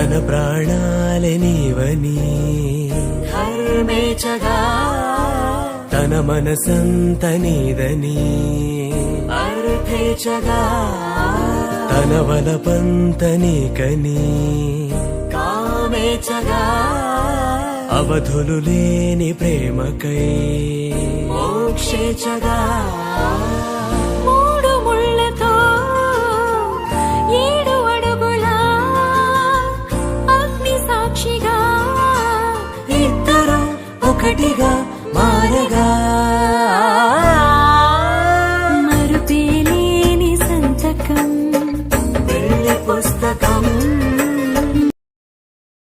తన ప్రాణాలే నీవని ధర్మేచగా తన మనసంత నీదని అర్థేచగా తన వలపంత నీకని కామేచగా అవధులు లేని ప్రేమకై మోక్షేచగా మూడు ముళ్ళతో 7 అడుగుల అగ్ని సాక్షిగా ఇద్దరు ఒకటిగా